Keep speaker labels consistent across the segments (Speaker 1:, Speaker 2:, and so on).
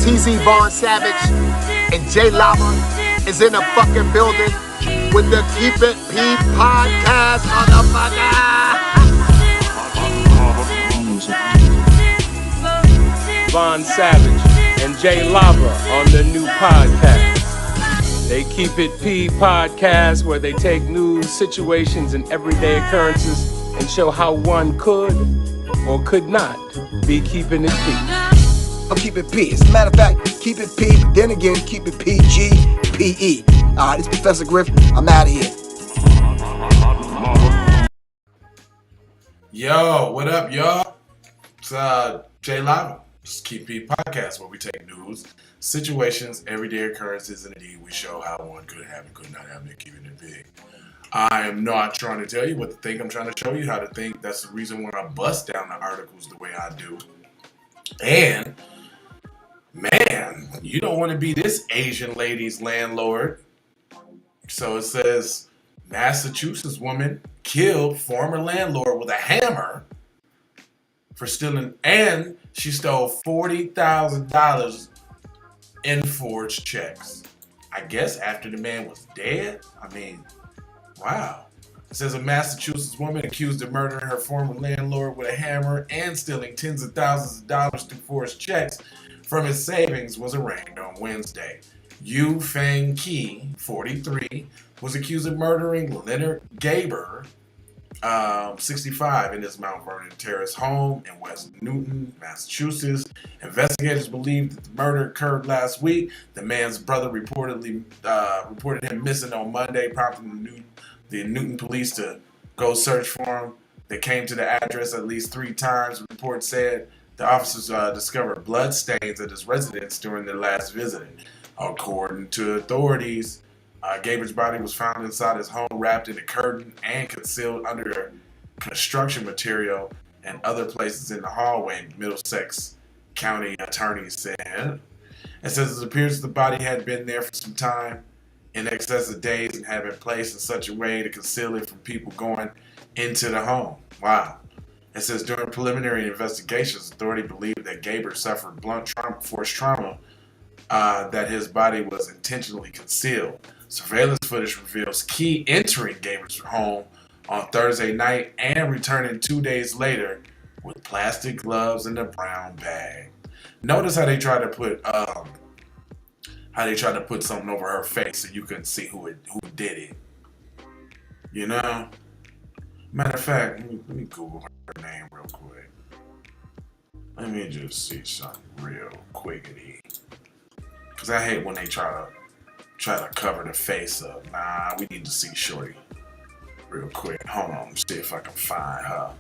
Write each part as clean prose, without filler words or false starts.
Speaker 1: TZ Vaughn Savage and J Lava is in the fucking building with the Keep It P podcast, motherfucker.
Speaker 2: Vaughn Savage and J Lava on the new podcast. They Keep It P podcast, where they take news, situations, and everyday occurrences and show how one could or could not be keeping it P.
Speaker 3: I'm Keep It P. As a matter of fact, Keep It P, but then again, Keep It PG, PE. This is Professor Griff. I'm out of here.
Speaker 4: Yo, what up, y'all? It's J Lava. It's Keep It P podcast, where we take news, situations, everyday occurrences, and indeed we show how one could have and could not have been keeping it big. I am not trying to tell you what to think. I'm trying to show you how to think. That's the reason why I bust down the articles the way I do. And, man, you don't want to be this Asian lady's landlord. So it says, Massachusetts woman killed former landlord with a hammer for stealing, and she stole $40,000 in forged checks. I guess after the man was dead? I mean, wow. It says a Massachusetts woman accused of murdering her former landlord with a hammer and stealing tens of thousands of dollars through forged checks from his savings was arraigned on Wednesday. Yu Feng Qi, 43, was accused of murdering Leonard Gaber, 65, in his Mount Vernon Terrace home in West Newton, Massachusetts. Investigators believe that the murder occurred last week. The man's brother reported him missing on Monday, prompting the Newton police to go search for him. They came to the address at least 3 times. The report said the officers discovered blood stains at his residence during their last visit. According to authorities, Gaber's body was found inside his home, wrapped in a curtain and concealed under construction material and other places in the hallway, Middlesex County attorney said. It says it appears the body had been there for some time, in excess of days, and had been placed in such a way to conceal it from people going into the home. Wow. It says during preliminary investigations, authorities believed that Gaber suffered blunt force trauma, that his body was intentionally concealed. Surveillance footage reveals Key entering Gaber's home on Thursday night and returning 2 days later with plastic gloves and a brown bag. Notice how they tried to put something over her face so you couldn't see who did it. You know? Matter of fact, let me Google her name real quick. Let me just see something real quickity. Because I hate when they try to cover the face up. Nah, we need to see Shorty real quick. Hold on, see if I can find her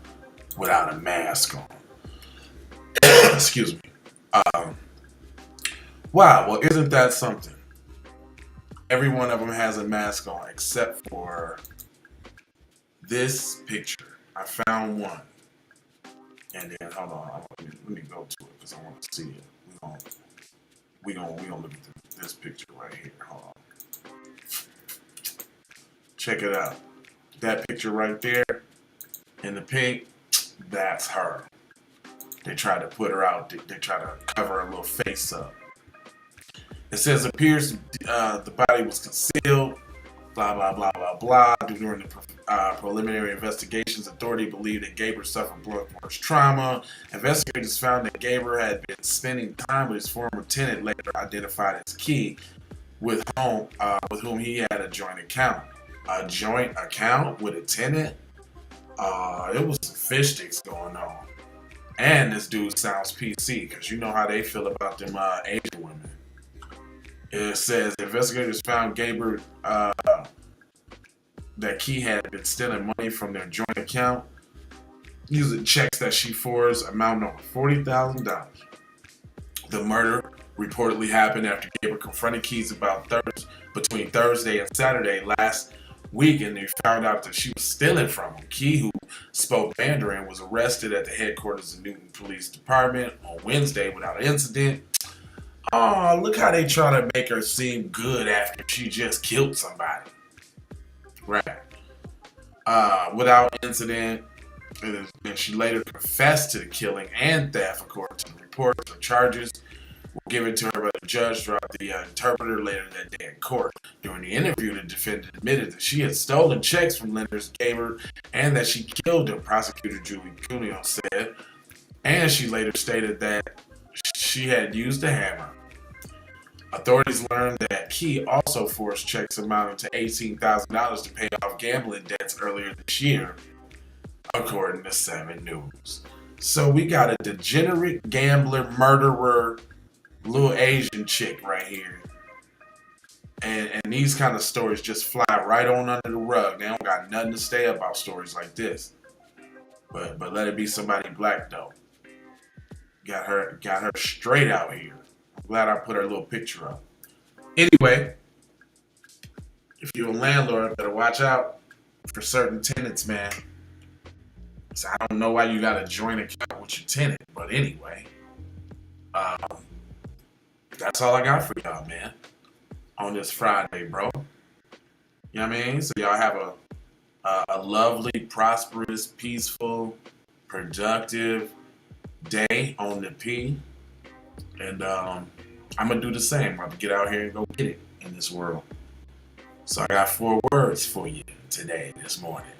Speaker 4: without a mask on. Excuse me. Wow, well, isn't that something? Every one of them has a mask on except for this picture. I found one. And then, hold on, let me go to it because I want to see it. We're gonna look at this picture right here. Hold on. Check it out. That picture right there in the pink, that's her. They try to put her out. They try to cover her little face up. It says appears the body was concealed. Blah blah blah blah blah. During the preliminary investigations, authorities believe that Gaber suffered blunt force trauma. Investigators found that Gaber had been spending time with his former tenant, later identified as Key, with whom he had a joint account. A joint account with a tenant? It was some fish sticks going on. And this dude sounds PC, because you know how they feel about them Asian women. It says investigators found Gaber that Key had been stealing money from their joint account using checks that she forged amounting over $40,000. The murder reportedly happened after Gaber confronted Keys between Thursday and Saturday last week, and they found out that she was stealing from him. Key, who spoke Mandarin, was arrested at the headquarters of Newton Police Department on Wednesday without incident. Oh, look how they try to make her seem good after she just killed somebody. Right. Without incident, and she later confessed to the killing and theft, according to the report. The charges were given to her by the judge throughout the interpreter later that day in court. During the interview, the defendant admitted that she had stolen checks from lenders gave her and that she killed them, prosecutor Julie Cuneo said. And she later stated that she had used a hammer. Authorities learned that Key also forged checks amounting to $18,000 to pay off gambling debts earlier this year, according to 7 News. So we got a degenerate gambler, murderer, little Asian chick right here. And these kind of stories just fly right on under the rug. They don't got nothing to say about stories like this. But let it be somebody black though. Got her straight out here. I'm glad I put her little picture up. Anyway, if you're a landlord, better watch out for certain tenants, man. So I don't know why you got a joint account with your tenant, but anyway, that's all I got for y'all, man, on this Friday, bro. You know what I mean? So y'all have a lovely, prosperous, peaceful, productive day on the P. And I'm going to do the same. I'm going to get out here and go get it in this world. So I got 4 words for you today, this morning.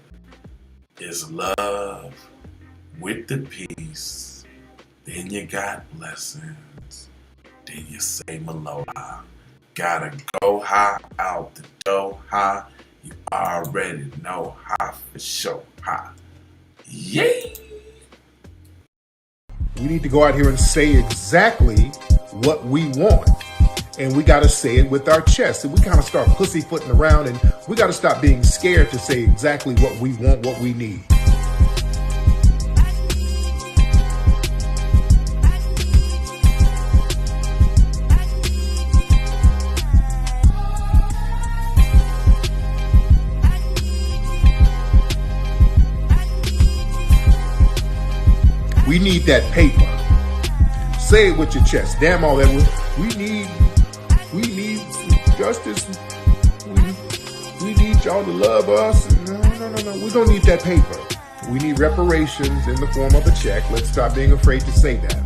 Speaker 4: Is love with the peace. Then you got blessings. Then you say Maloha. Gotta go high out the door high. You already know how for sure high. Yay!
Speaker 5: We need to go out here and say exactly what we want. And we got to say it with our chest. And we kind of start pussyfooting around, and we got to stop being scared to say exactly what we want, what we need. We need that paper. Say it with your chest. Damn all that. We need justice. We need y'all to love us. No. We don't need that paper. We need reparations in the form of a check. Let's stop being afraid to say that.